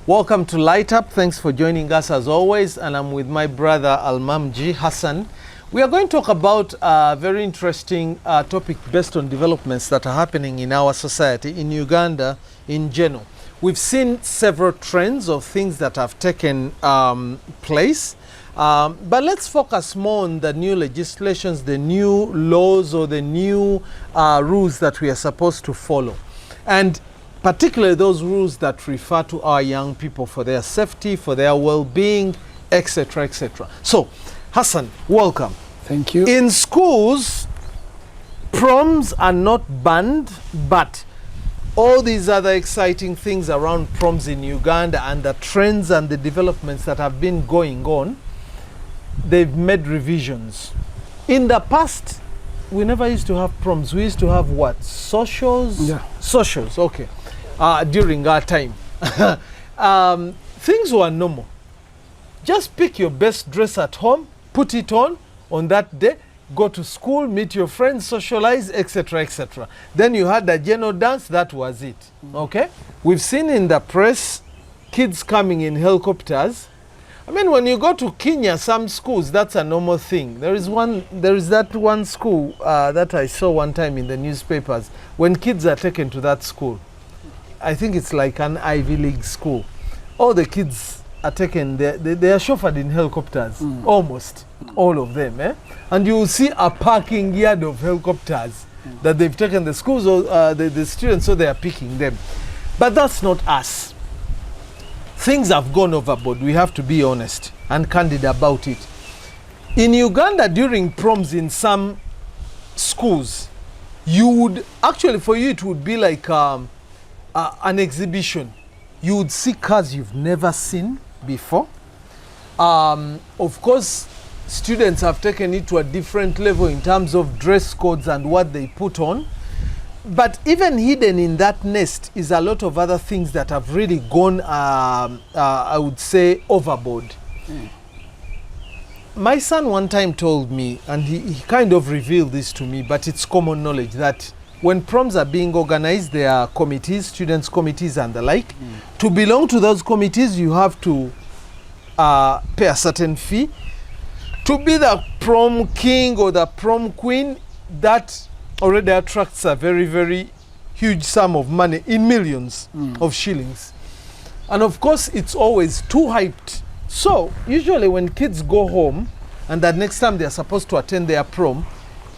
Welcome to Light Up. Thanks for joining us as always. And I'm with my brother Almamji Hassan. We are going to talk about a very interesting topic based on developments that are happening in our society, in Uganda in general. We've seen several trends of things that have taken place. But let's focus more on the new legislations, the new laws or the new rules that we are supposed to follow. And particularly those rules that refer to our young people for their safety, for their well-being, etc., etc. So, Hassan, welcome. Thank you. In schools, proms are not banned, but all these other exciting things around proms in Uganda and the trends and the developments that have been going on, they've made revisions. In the past, we never used to have proms. We used to have what? Socials? Yeah. Socials, okay. During our time. Things were normal. Just pick your best dress at home, put it on that day, go to school, meet your friends, socialize, etc., etc. Then you had the general dance, that was it. Okay? We've seen in the press kids coming in helicopters. I mean, when you go to Kenya, some schools, that's a normal thing. There is that one school that I saw one time in the newspapers. When kids are taken to that school, I think it's like an Ivy League school. All the kids are taken, they are chauffeured in helicopters, almost all of them. And you will see a parking yard of helicopters that they've taken the schools or the students, so they are picking them. But that's not us. Things have gone overboard. We have to be honest and candid about it. In Uganda, during proms in some schools, you would, actually for you it would be like an exhibition. You would see cars you've never seen before. Of course, students have taken it to a different level in terms of dress codes and what they put on. But even hidden in that nest is a lot of other things that have really gone, I would say, overboard. My son one time told me, and he kind of revealed this to me, but it's common knowledge that when proms are being organized, there are committees, students' committees and the like. To belong to those committees, you have to pay a certain fee. To be the prom king or the prom queen, that already attracts a very, very huge sum of money in millions of shillings. And of course, it's always too hyped. So usually when kids go home and the next time they're supposed to attend their prom,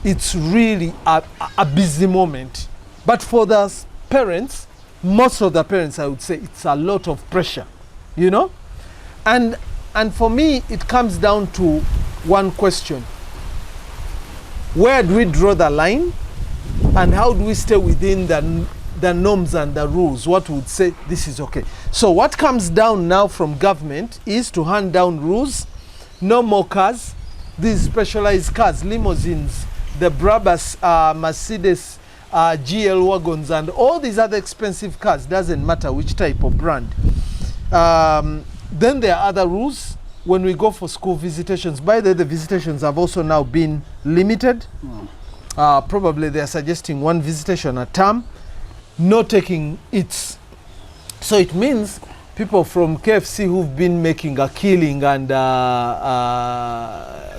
it's really a busy moment. But for the parents, most of the parents, I would say, it's a lot of pressure, you know? And for me, it comes down to one question. Where do we draw the line? And how do we stay within the norms and the rules? What would say this is okay? So what comes down now from government is to hand down rules. No more cars. These specialized cars, limousines, the Brabus, Mercedes, GL wagons, and all these other expensive cars, doesn't matter which type of brand. Then there are other rules when we go for school visitations. By the way, the visitations have also now been limited. Probably they are suggesting one visitation a term, no taking eats. So it means people from KFC who've been making a killing and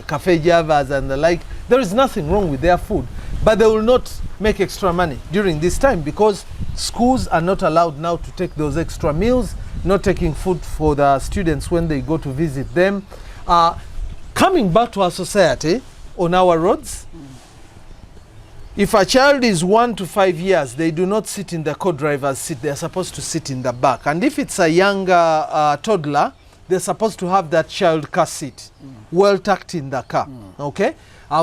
cafe javas and the like, there is nothing wrong with their food, but they will not make extra money during this time because schools are not allowed now to take those extra meals, not taking food for the students when they go to visit them. Coming back to our society, on our roads, if a child is 1 to 5 years, they do not sit in the co-driver's seat. They're supposed to sit in the back. And if it's a younger toddler, they're supposed to have that child car seat well tucked in the car. Okay?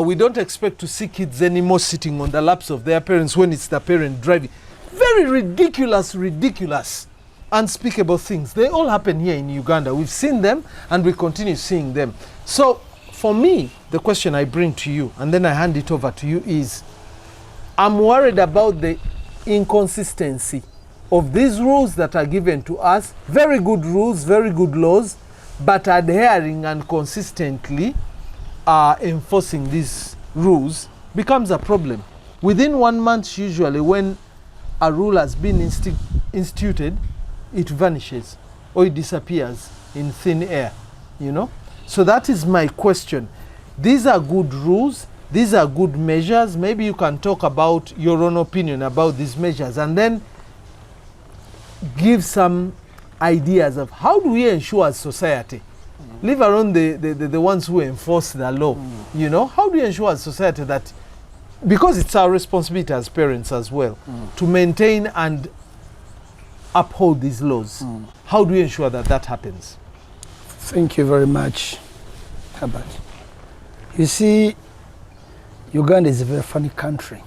We don't expect to see kids anymore sitting on the laps of their parents when it's the parent driving. Very ridiculous, unspeakable things. They all happen here in Uganda. We've seen them and we continue seeing them. So for me, the question I bring to you, and then I hand it over to you, is I'm worried about the inconsistency of these rules that are given to us. Very good rules, very good laws, but adhering and consistently enforcing these rules becomes a problem. Within 1 month, usually, when a rule has been instituted, it vanishes. or it disappears in thin air, you know. So that is my question. These are good rules, these are good measures. Maybe you can talk about your own opinion about these measures and then give some ideas of how do we ensure as society, leave alone the ones who enforce the law, you know, how do we ensure as society that, because it's our responsibility as parents as well, to maintain and uphold these laws. How do we ensure that that happens? Thank you very much, Herbert. You see, Uganda is a very funny country.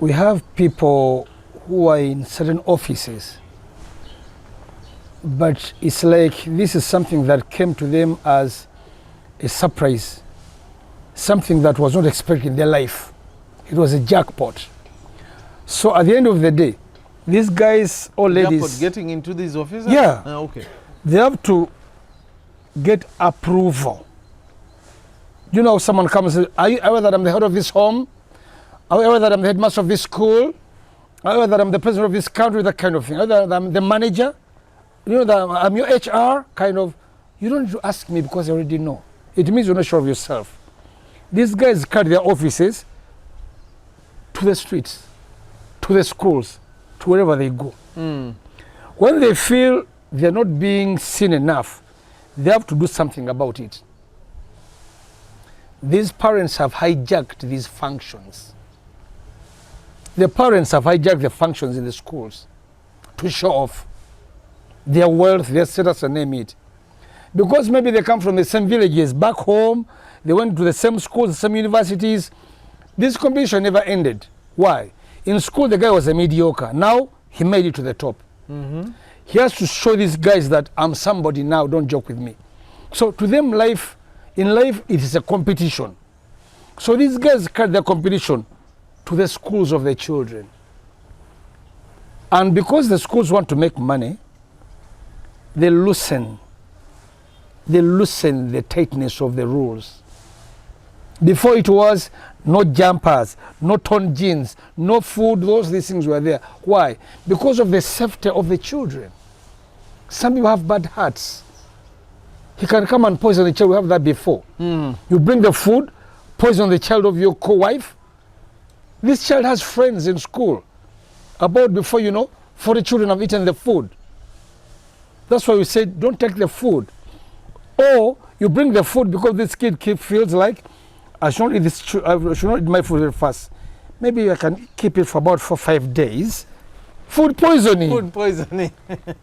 We have people who are in certain offices, but it's like this is something that came to them as a surprise, something that was not expected in their life. It was a jackpot. So at the end of the day, these guys or ladies... Jackpot getting into these offices? Yeah. Okay. They have to get approval. You know, someone comes and says, are you aware that I'm the head of this home? Are you aware that I'm the headmaster of this school? Are you aware that I'm the president of this country? That kind of thing. Are you aware that I'm the manager? You know, that I'm your HR, kind of. You don't need to ask me because you already know. It means you're not sure of yourself. These guys carry their offices to the streets, to the schools, to wherever they go. When they feel they're not being seen enough, they have to do something about it. These parents have hijacked these functions. The parents have hijacked the functions in the schools to show off their wealth, their status, and name it. Because maybe they come from the same villages back home, they went to the same schools, the same universities. This competition never ended. Why? In school, the guy was a mediocre. Now, he made it to the top. He has to show these guys that I'm somebody now, don't joke with me. So to them, in life, it is a competition. So these guys carry their competition to the schools of their children. And because the schools want to make money, they loosen the tightness of the rules. Before it was no jumpers, no torn jeans, no food, these things were there. Why? Because of the safety of the children. Some people have bad hearts. He can come and poison the child. We have that before. You bring the food, poison the child of your co-wife. This child has friends in school. About before you know, 40 children have eaten the food. That's why we say don't take the food. Or you bring the food because this kid feels like I should not eat my food very fast. Maybe I can keep it for about 4 or 5 days. Food poisoning. Food poisoning.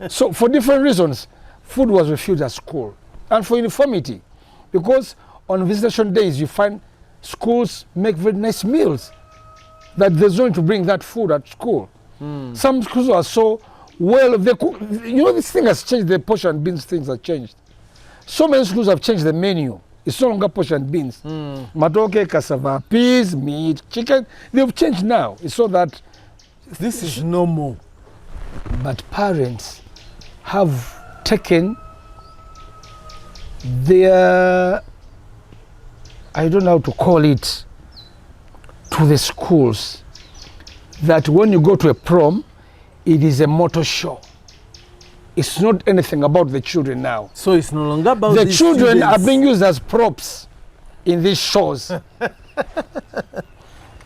So for different reasons, food was refused at school. And for uniformity, because on visitation days you find schools make very nice meals that there's no need to bring that food at school. Some schools are so well, they cook. You know, this thing has changed, the portion beans things have changed. So many schools have changed the menu. It's no longer portion beans. Matoke, cassava, peas, meat, chicken. They've changed now. It's so that this is normal. But parents have taken their, I don't know how to call it, to the schools. That when you go to a prom, it is a motor show. It's not anything about the children now. So it's no longer about the children students. are being used as props in these shows.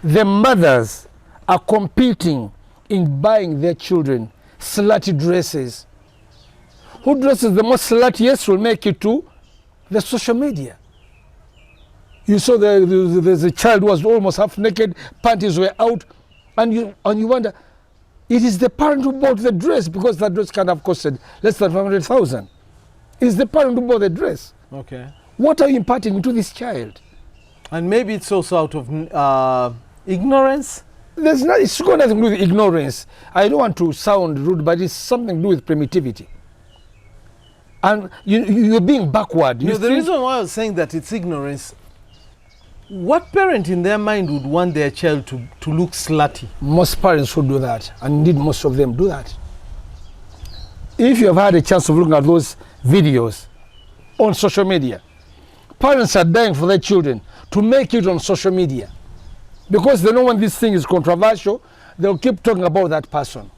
The mothers are competing in buying their children slutty dresses. Who dresses the most sluttiest will make it to the social media. You saw there's a child who was almost half naked, panties were out, and you wonder, it is the parent who bought the dress, because that dress can have costed less than 500,000. It is the parent who bought the dress. Okay. What are you imparting into this child? And maybe it's also out of ignorance? It's got nothing to do with ignorance. I don't want to sound rude, but it's something to do with primitivity. And you're being backward. The reason why I was saying that it's ignorance, what parent in their mind would want their child to look slutty? Most parents who do that, and indeed most of them do that. If you have had a chance of looking at those videos on social media, parents are dying for their children to make it on social media. Because they know when this thing is controversial, they'll keep talking about that person.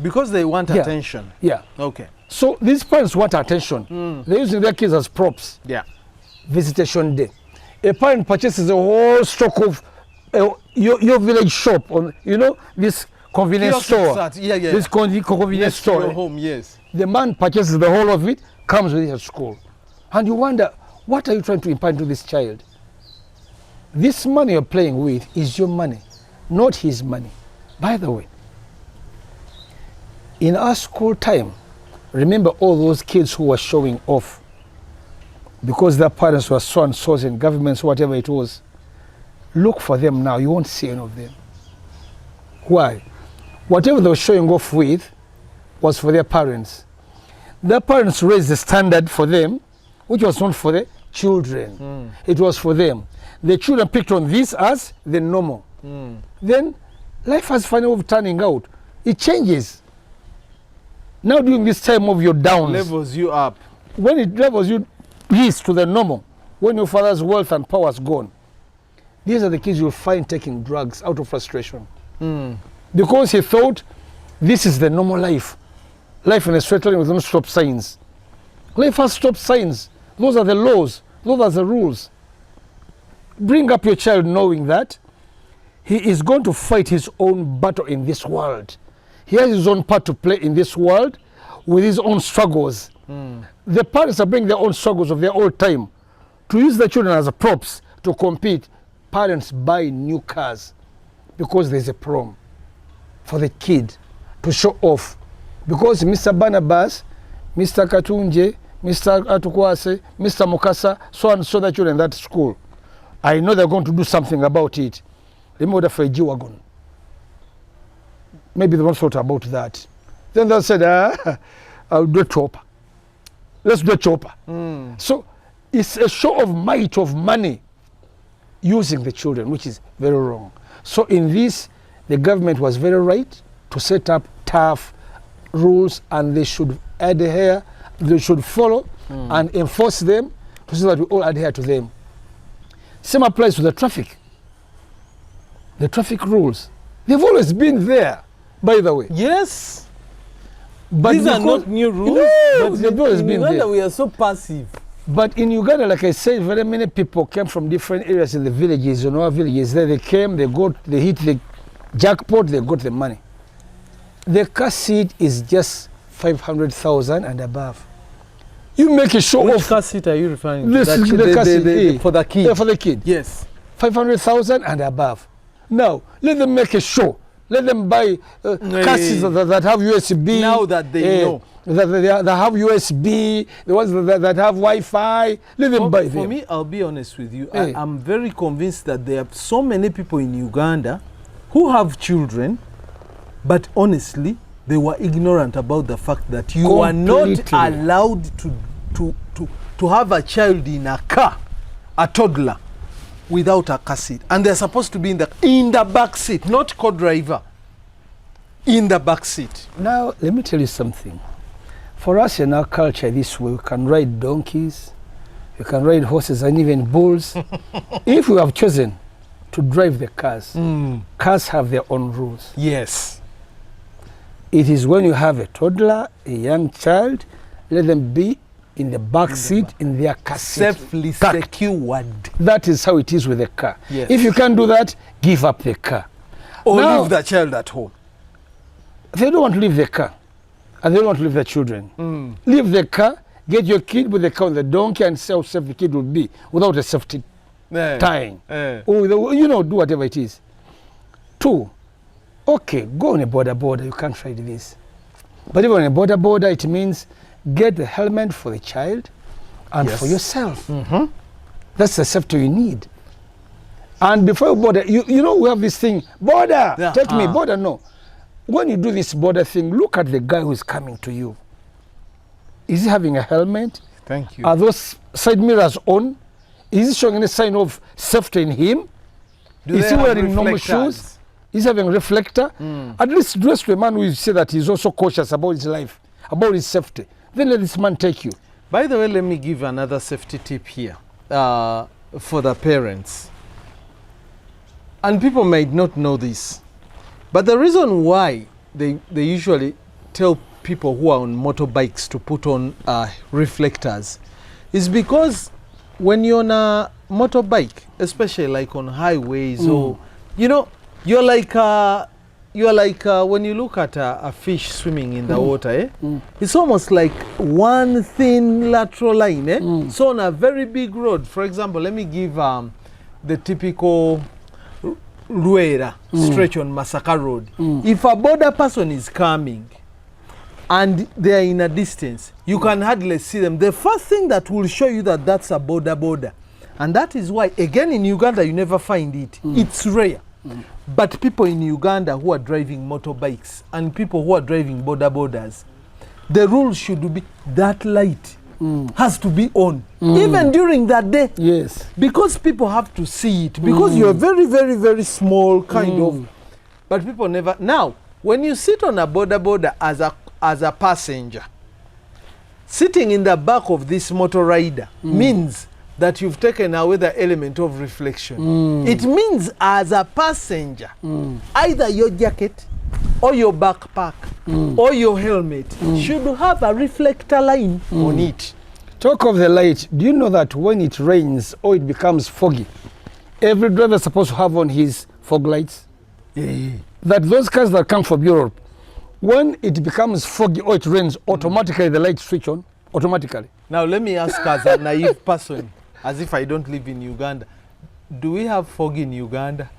Because they want attention? Yeah. Okay. So these parents want attention. They're using their kids as props. Yeah. Visitation day. A parent purchases a whole stock of your village shop on, this convenience Kiosk store. at- yeah, yeah. This convenience Next to store. your home, yes. The man purchases the whole of it, comes with it at school. And you wonder, what are you trying to impart to this child? This money you're playing with is your money, not his money. By the way, in our school time, remember all those kids who were showing off because their parents were so and so in governments, whatever it was. Look for them now, you won't see any of them. Why? Whatever they were showing off with was for their parents. Their parents raised the standard for them, which was not for the children. It was for them. The children picked on this as the normal. Then life has funny way of turning out. It changes. Now during this time of your downs, Levels you up. when it levels you least to the normal, when your father's wealth and power is gone, these are the kids you'll find taking drugs out of frustration. Because he thought this is the normal life. Life in a straight line with no stop signs. Life has stop signs. Those are the laws. Those are the rules. Bring up your child knowing that he is going to fight his own battle in this world. He has his own part to play in this world with his own struggles. The parents are bringing their own struggles of their own time to use the children as a props to compete. Parents buy new cars because there's a prom for the kid to show off. Because Mr. Barnabas, Mr. Katunje, Mr. Atukwase, Mr. Mukasa, so and so the children in that school, I know they're going to do something about it. Let me order for a G-Wagon. Maybe they won't thought about that. Then they said, I'll do a chopper. Let's do a chopper. So it's a show of might, of money, using the children, which is very wrong. So in this, the government was very right to set up tough rules, and they should adhere, they should follow and enforce them so that we all adhere to them. Same applies to the traffic. The traffic rules. They've always been there, by the way. Yes. But These are because- not new rules. No, but they've always in been Uganda, there. we are so passive. But in Uganda, like I said, very many people came from different areas in the villages, our villages. There they came, they hit the jackpot, they got the money. The car seat is just 500,000 and above. You make a show Which of car seat are you referring to? this is the car seat, for the kid. Yeah, for the kid. Yes. 500,000 and above. Now, let them make a show. Let them buy car seats that have USB. Now that they know. That have USB, the ones that have Wi-Fi. Let them buy them. For me, I'll be honest with you. Hey. I'm very convinced that there are so many people in Uganda who have children, but honestly, they were ignorant about the fact that you are not Completely. allowed to have a child in a car, a toddler, without a car seat. And they're supposed to be in the back seat, not co-driver. In the back seat. Now, let me tell you something. For us in our culture this way, we can ride donkeys, we can ride horses and even bulls. If we have chosen to drive the cars, cars have their own rules. Yes. It is when you have a toddler, a young child, let them be in the back seat in their car seat. Safely Tucked. secured. That is how it is with the car. Yes. If you can't do that, give up the car. Or Now- leave the child at home. They don't want to leave the car, and they don't want to leave their children. Leave the car, get your kid with the car on the donkey, and see how safe the kid will be without a safety tying. Or with do whatever it is. 2, okay, go on a border, you can't ride this. But even on a border, it means get the helmet for the child and Yes. for yourself. That's the safety you need. And before you border, we have this thing, border, Yeah. take me, border, no. When you do this border thing, look at the guy who is coming to you. Is he having a helmet? Thank you. Are those side mirrors on? Is he showing any sign of safety in him? Do Is they he have wearing normal reflectors? shoes? Is he having a reflector? At least dress to a man who will say that he's also cautious about his life, about his safety. Then let this man take you. By the way, let me give another safety tip here for the parents. And people might not know this, but the reason why they usually tell people who are on motorbikes to put on reflectors is because when you're on a motorbike, especially like on highways or, you know, you're like when you look at a fish swimming in the water, it's almost like one thin lateral line. So on a very big road, for example, let me give the typical Ruera stretch on Masaka Road. If a border person is coming and they are in a distance, you can hardly see them. The first thing that will show you that that's a border. And that is why, again, in Uganda, you never find it. It's rare. But people in Uganda who are driving motorbikes and people who are driving borders, the rule should be that light has to be on, even during that day. Yes. Because people have to see it. Because you're very, very, very small kind of. But people never. Now, when you sit on a border as a passenger, sitting in the back of this motor rider means that you've taken away the element of reflection. It means as a passenger, either your jacket or your backpack or your helmet should have a reflector line on it. Talk of the light, do you know that when it rains or it becomes foggy, every driver is supposed to have on his fog lights? That those cars that come from Europe, when it becomes foggy or it rains, automatically the lights switch on, automatically. Now let me ask as a naive person, as if I don't live in Uganda, do we have fog in Uganda?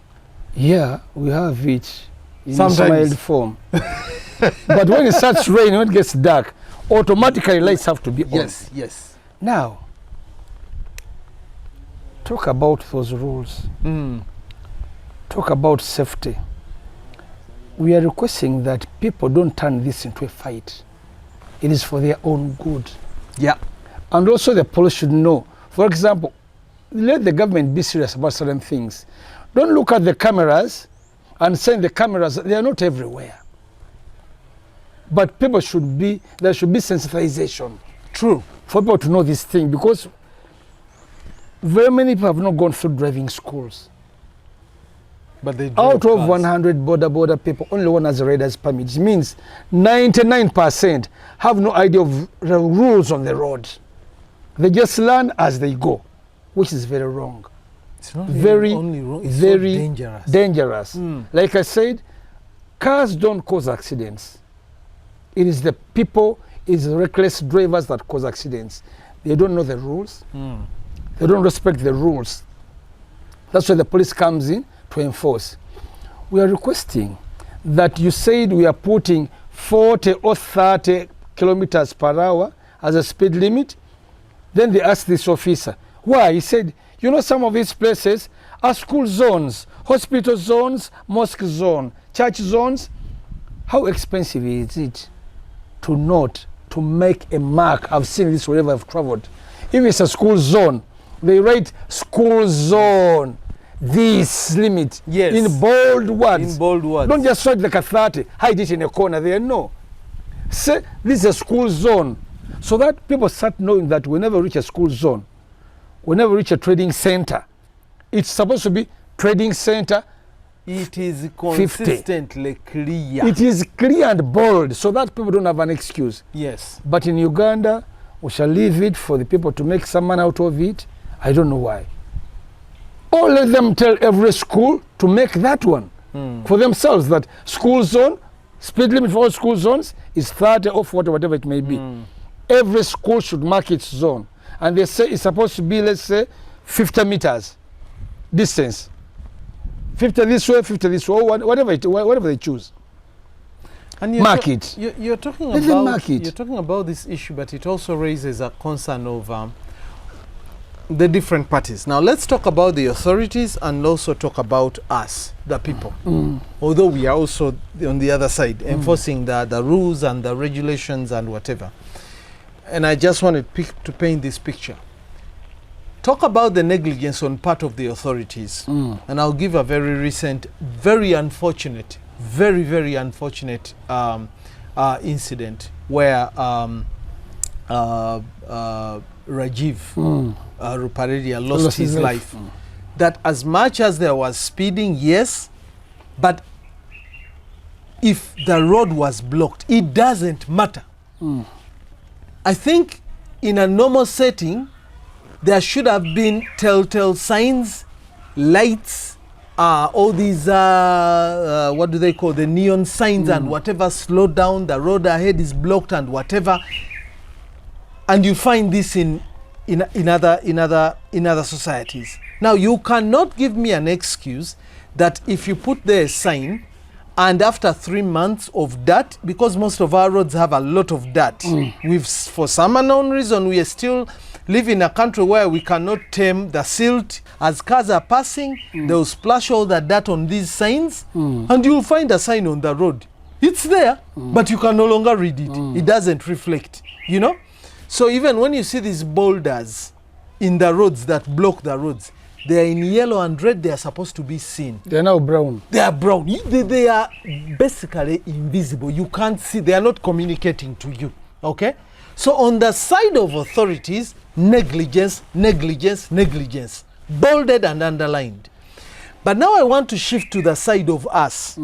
Yeah, we have it in Sometimes. mild form. But when it starts raining, when it gets dark, automatically lights have to be on. Yes. Now, talk about those rules. Talk about safety. We are requesting that people don't turn this into a fight. It is for their own good. Yeah. And also the police should know. For example, let the government be serious about certain things. Don't look at the cameras and say the cameras, they are not everywhere. But people should be, there should be sensitization. True. For people to know this thing, because very many people have not gone through driving schools. But they Out of cars. 100 border people, only one has a rider's permit. It means 99% have no idea of the rules on the road. They just learn as they go, which is very wrong. It's not Very, only wrong, it's very so dangerous. Like I said, cars don't cause accidents. It is the people, it's the reckless drivers that cause accidents. They don't know the rules. They don't respect the rules. That's why the police comes in to enforce. We are requesting that you said we are putting 40 or 30 kilometers per hour as a speed limit. Then they asked this officer, why? He said, you know, some of these places are school zones, hospital zones, mosque zone, church zones. How expensive is it to make a mark? I've seen this wherever I've traveled. If it's a school zone, they write school zone, this limit, in bold words. In bold words. Don't just write like a 30, hide it in a corner there, no. Say this is a school zone, so that people start knowing that whenever we reach a school zone, whenever we reach a trading center, it's supposed to be trading center. It is consistently clear. It is clear and bold, so that people don't have an excuse. Yes. But in Uganda, we shall leave it for the people to make some money out of it. I don't know why. Or let them tell every school to make that one for themselves, that school zone, speed limit for all school zones is 30 or 40, whatever it may be. Every school should mark its zone. And they say it's supposed to be, let's say, 50 meters distance. 50 this way, 50 this way, or whatever they choose. And mark it. You're talking Let them mark it. You're talking about this issue, but it also raises a concern of the different parties. Now let's talk about the authorities and also talk about us, the people. Although we are also on the other side, enforcing the rules and the regulations and whatever. And I just wanted to paint this picture. Talk about the negligence on part of the authorities. And I'll give a very recent, very unfortunate, very unfortunate incident where Rajiv Ruparelia lost his life. That as much as there was speeding, yes, but if the road was blocked. It doesn't matter. I think in a normal setting, there should have been telltale signs, lights, all these, what do they call, the neon signs and whatever, slow down, the road ahead is blocked and whatever. And you find this in other societies. Now, you cannot give me an excuse that if you put there a sign and after 3 months of dirt, because most of our roads have a lot of dirt, for some unknown reason, we are still live in a country where we cannot tame the silt. As cars are passing, they will splash all the dirt on these signs, and you will find a sign on the road. It's there, but you can no longer read it. It doesn't reflect, you know? So even when you see these boulders in the roads that block the roads, they are in yellow and red, they are supposed to be seen. They are now brown. They are brown. They are basically invisible. You can't see. They are not communicating to you. Okay? So on the side of authorities, negligence, negligence, negligence. Bolded and underlined. But now I want to shift to the side of us.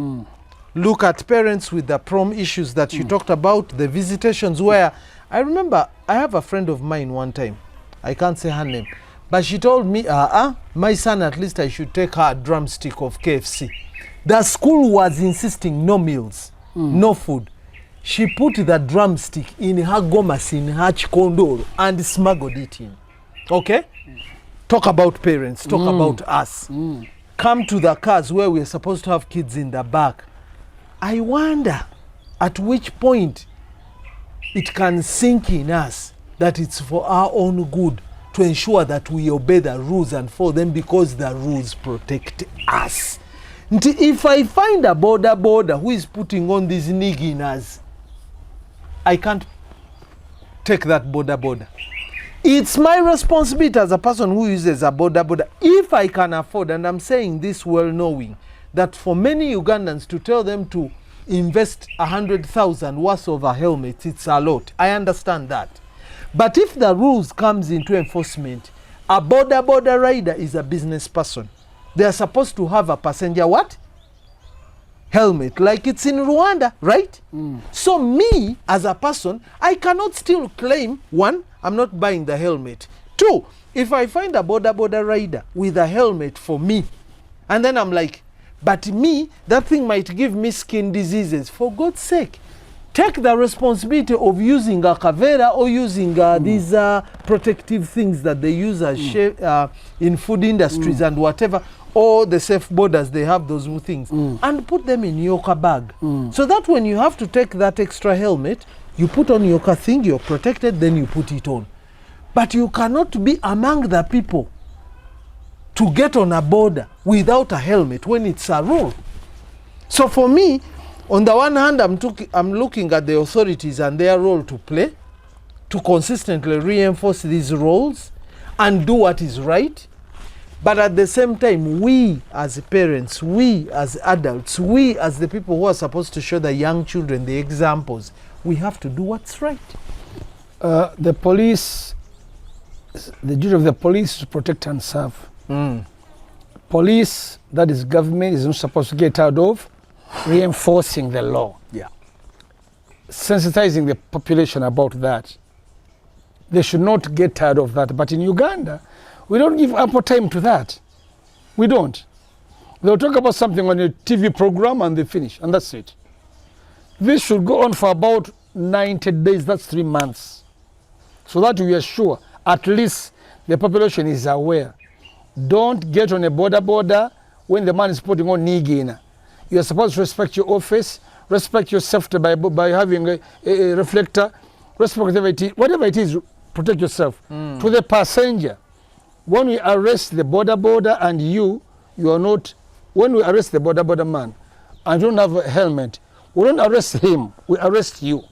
Look at parents with the prom issues that you talked about, the visitations where, I remember I have a friend of mine one time. I can't say her name. But she told me, my son, at least I should take her a drumstick of KFC. The school was insisting no meals, no food. She put the drumstick in her gomas, in her chikondoro, and smuggled it in. Okay? Talk about parents, talk about us. Come to the cars where we're supposed to have kids in the back. I wonder at which point it can sink in us that it's for our own good to ensure that we obey the rules and follow them because the rules protect us. If I find a border who is putting on these nigginas, I can't take that border. It's my responsibility as a person who uses a border if I can afford, and I'm saying this well knowing, that for many Ugandans to tell them to invest 100,000 worth of a helmet, it's a lot. I understand that. But if the rules comes into enforcement, a border rider is a business person. They are supposed to have a passenger what? Helmet, like it's in Rwanda, right? So me, as a person, I cannot still claim, one, I'm not buying the helmet. Two, if I find a border rider with a helmet for me, and then I'm like, but me, that thing might give me skin diseases. For God's sake, take the responsibility of using a kavera or using these protective things that they use as in food industries and whatever, or the safe borders, they have those things, and put them in your bag. So that when you have to take that extra helmet, you put on your thing, you're protected, then you put it on. But you cannot be among the people to get on a border without a helmet when it's a rule. So for me, on the one hand, I'm looking at the authorities and their role to play, to consistently reinforce these roles and do what is right. But at the same time, we as parents, we as adults, we as the people who are supposed to show the young children the examples, we have to do what's right. The police, the duty of the police is to protect and serve. Police, that is government, is not supposed to get out of reinforcing the law. Yeah. Sensitizing the population about that. They should not get tired of that. But in Uganda, we don't give ample time to that. We don't. They'll talk about something on a TV program and they finish, and that's it. This should go on for about 90 days, that's 3 months. So that we are sure, at least the population is aware. Don't get on a border when the man is putting on nigina. You are supposed to respect your office, respect your safety by having a reflector, respect whatever it is, protect yourself. To the passenger, when we arrest the border and you are not, when we arrest the border man and you don't have a helmet, we don't arrest him, we arrest you.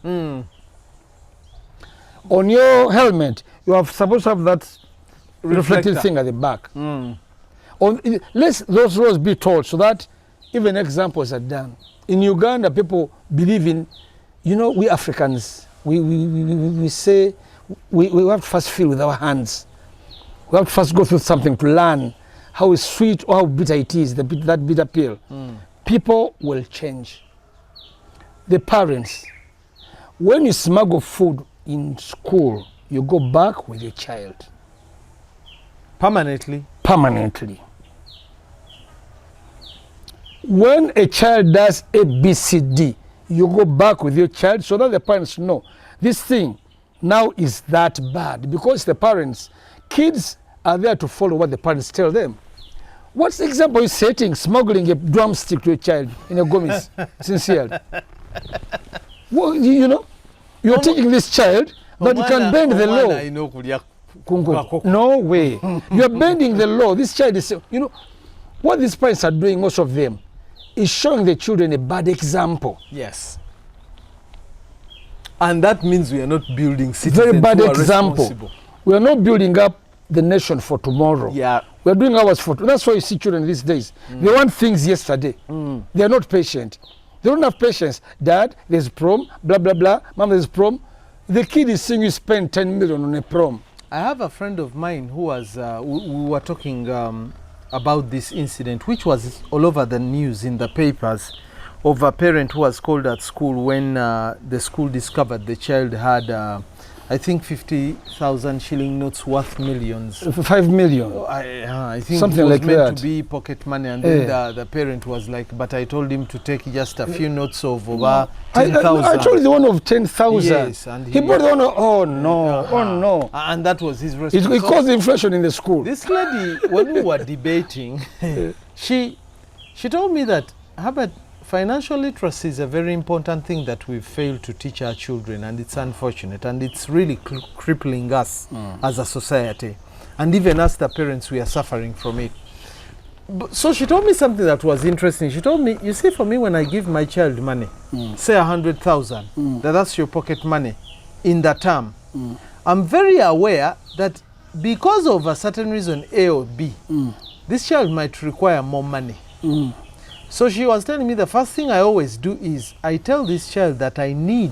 On your helmet, you are supposed to have that reflective thing at the back. Let those rules be told so that even examples are done. In Uganda, people believe in, we Africans, we say we have to first feel with our hands. We have to first go through something to learn how sweet or how bitter it is, that bitter pill. People will change. the parents, when you smuggle food in school, you go back with your child. Permanently? Permanently. When a child does A, B, C, D, you go back with your child so that the parents know this thing now is that bad. Because the parents, kids are there to follow what the parents tell them. What's the example is setting, smuggling a drumstick to a child in a gomis, sincerely? Well, you know, you're teaching this child that you can bend the law. No way. You're bending the law. This child is, you know, what these parents are doing, most of them, is showing the children a bad example. Yes. And that means we are not building citizens Very bad who are example. responsible. We are not building up the nation for tomorrow. Yeah. We are doing ours for tomorrow. That's why you see children these days. They want things yesterday. They are not patient. They don't have patience. Dad, there's prom, blah, blah, blah. Mom, there's prom. The kid is seeing you spend 10 million on a prom. I have a friend of mine who was, we were talking about this incident, which was all over the news in the papers, of a parent who was called at school when the school discovered the child had, I think, 50,000 shilling notes worth millions. 5 million. I think something it was like meant that to be pocket money, and then the parent was like, but I told him to take just a few notes of over 10,000. I told you the one of 10,000. Yes, and he bought the one of, oh no, oh no. And that was his response. It caused inflation in the school. This lady, when we were debating, she told me that, Herbert, financial literacy is a very important thing that we've failed to teach our children, and it's unfortunate, and it's really crippling us as a society. And even as the parents, we are suffering from it. So she told me something that was interesting. She told me, you see, for me, when I give my child money, say 100,000, that's your pocket money in the term, I'm very aware that because of a certain reason, A or B, this child might require more money. So she was telling me the first thing I always do is I tell this child that I need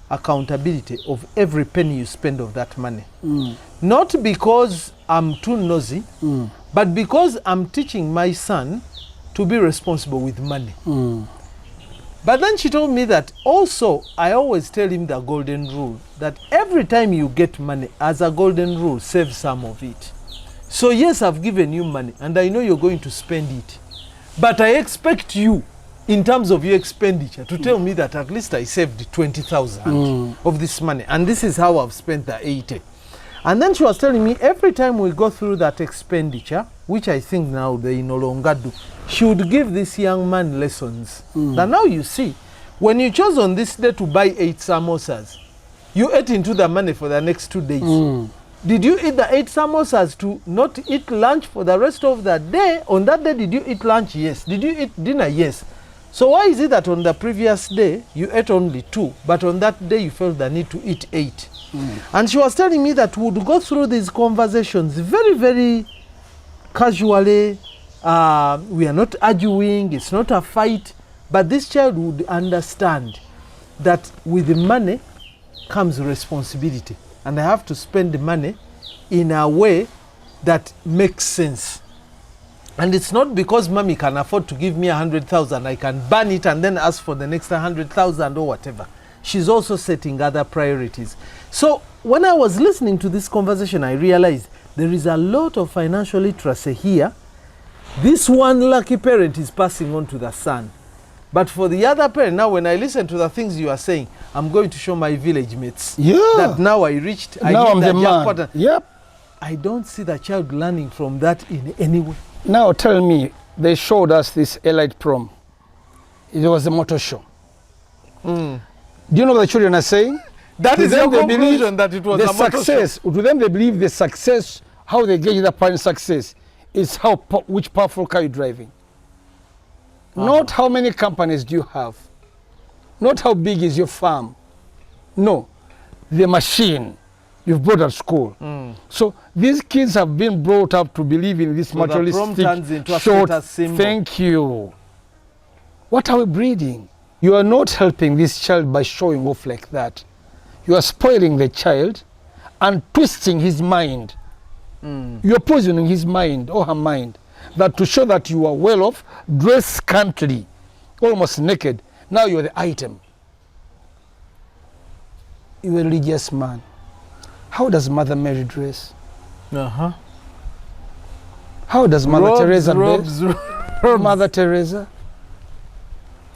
accountability of every penny you spend of that money. Not because I'm too nosy, but because I'm teaching my son to be responsible with money. But then she told me that also I always tell him the golden rule, that every time you get money, as a golden rule, save some of it. So yes, I've given you money and I know you're going to spend it. But I expect you, in terms of your expenditure, to tell me that at least I saved 20,000 of this money. And this is how I've spent the 80. And then she was telling me every time we go through that expenditure, which I think now they no longer do, she would give this young man lessons. That now you see, when you chose on this day to buy 8 samosas, you ate into the money for the next 2 days. Did you eat the 8 samosas to not eat lunch for the rest of the day? On that day, did you eat lunch? Yes. Did you eat dinner? Yes. So why is it that on the previous day, you ate only 2, but on that day, you felt the need to eat 8? And she was telling me that we would go through these conversations very, very casually. We are not arguing. It's not a fight. But this child would understand that with the money comes responsibility. And I have to spend the money in a way that makes sense. And it's not because mommy can afford to give me 100,000, I can burn it and then ask for the next 100,000 or whatever. She's also setting other priorities. So when I was listening to this conversation, I realized there is a lot of financial literacy here. This one lucky parent is passing on to the son. But for the other parent, now when I listen to the things you are saying, I'm going to show my village mates that now I reached, now I'm the man. Yep. I don't see the child learning from that in any way. Now tell me, they showed us this elite prom. It was a motor show. Do you know what the children are saying? That is your conclusion, that it was a motor show. To them, they believe the success, how they gauge the parent's success, is how which powerful car you're driving. Not how many companies do you have. Not how big is your farm. No, the machine you've brought at school. So these kids have been brought up to believe in this materialistic, short, thank you. What are we breeding? You are not helping this child by showing off like that. You are spoiling the child and twisting his mind. You are poisoning his mind or her mind. That to show that you are well off, dress scantily, almost naked. Now you are the item. you're a religious man. How does Mother Mary dress? Uh-huh. How does Mother Teresa robes, dress? robes. Mother Teresa.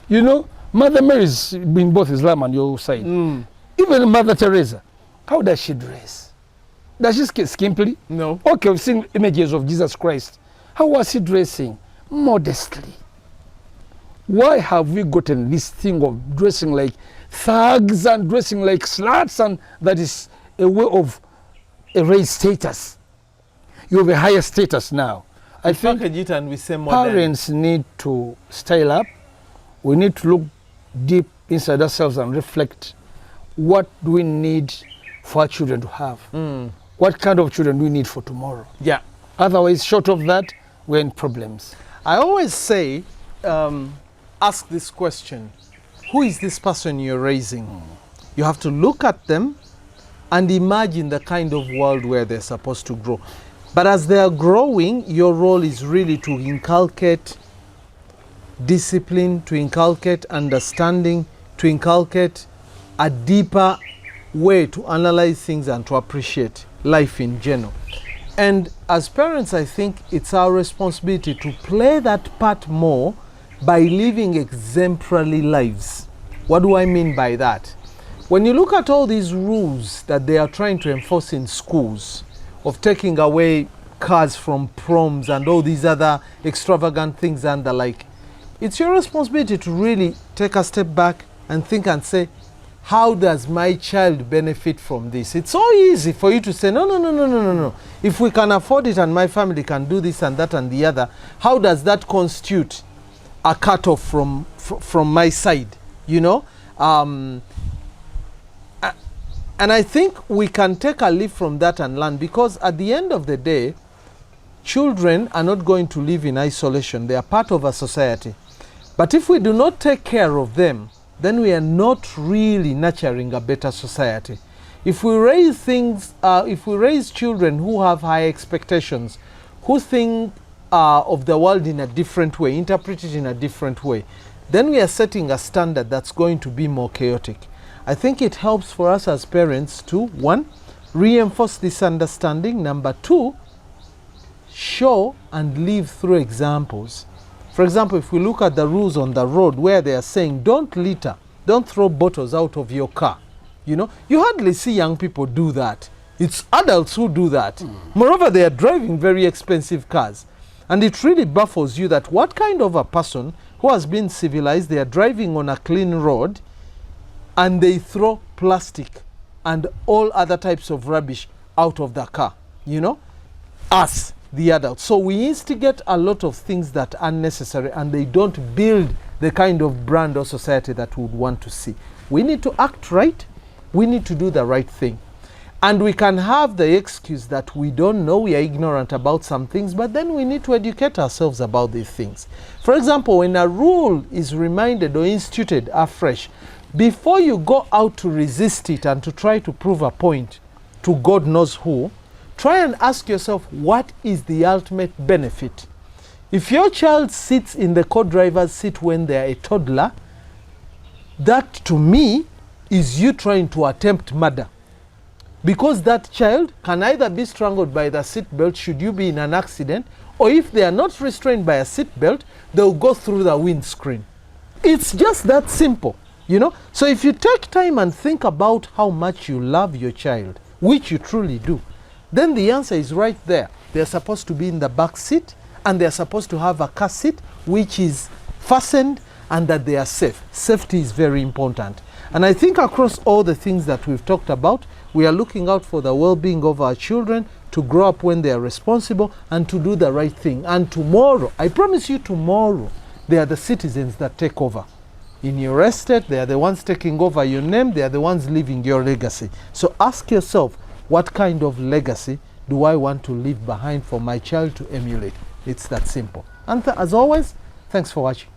You know, Mother Mary's been both Islam and your side. Mm. Even Mother Teresa, how does she dress? Does she skimpily? No. Okay, we've seen images of Jesus Christ. How was he dressing? Modestly. Why have we gotten this thing of dressing like thugs and dressing like sluts, and that is a way of a raised status? You have a higher status now. I think Package it and we say modern. parents need to style up. We need to look deep inside ourselves and reflect, what do we need for our children to have? Mm. What kind of children do we need for tomorrow? Yeah. Otherwise, short of that, we're in problems. I always say, ask this question: who is this person you're raising? You have to look at them and imagine the kind of world where they're supposed to grow. But as they are growing, your role is really to inculcate discipline, to inculcate understanding, to inculcate a deeper way to analyze things and to appreciate life in general. And as parents, I think it's our responsibility to play that part more by living exemplary lives. What do I mean by that? When you look at all these rules that they are trying to enforce in schools, of taking away cars from proms and all these other extravagant things and the like, it's your responsibility to really take a step back and think and say, how does my child benefit from this? It's so easy for you to say, no. If we can afford it and my family can do this and that and the other, how does that constitute a cutoff from my side? You know? And I think we can take a leaf from that and learn, because at the end of the day, children are not going to live in isolation. They are part of a society. But if we do not take care of them, then we are not really nurturing a better society. If we raise children who have high expectations, who think of the world in a different way, interpret it in a different way, then we are setting a standard that's going to be more chaotic. I think it helps for us as parents to, one, reinforce this understanding. Number two, show and live through examples. For example, if we look at the rules on the road where they are saying, don't litter, don't throw bottles out of your car. You know, you hardly see young people do that. It's adults who do that. Moreover, they are driving very expensive cars. And it really baffles you that what kind of a person who has been civilized, they are driving on a clean road and they throw plastic and all other types of rubbish out of the car, you know, us, the adults. So we instigate a lot of things that are unnecessary, and they don't build the kind of brand or society that we would want to see. We need to act right. We need to do the right thing. And we can have the excuse that we don't know, we are ignorant about some things, but then we need to educate ourselves about these things. For example, when a rule is reminded or instituted afresh, before you go out to resist it and to try to prove a point to God knows who, try and ask yourself, what is the ultimate benefit? If your child sits in the co-driver's seat when they are a toddler, that to me is you trying to attempt murder. Because that child can either be strangled by the seatbelt should you be in an accident, or if they are not restrained by a seatbelt, they'll go through the windscreen. It's just that simple, you know? So if you take time and think about how much you love your child, which you truly do, then the answer is right there. They're supposed to be in the back seat, and they're supposed to have a car seat which is fastened and that they are safe. Safety is very important. And I think across all the things that we've talked about, we are looking out for the well-being of our children to grow up when they are responsible and to do the right thing. And tomorrow, I promise you tomorrow, they are the citizens that take over. In your estate, they are the ones taking over your name, they are the ones leaving your legacy. So ask yourself, what kind of legacy do I want to leave behind for my child to emulate? It's that simple. And as always, thanks for watching.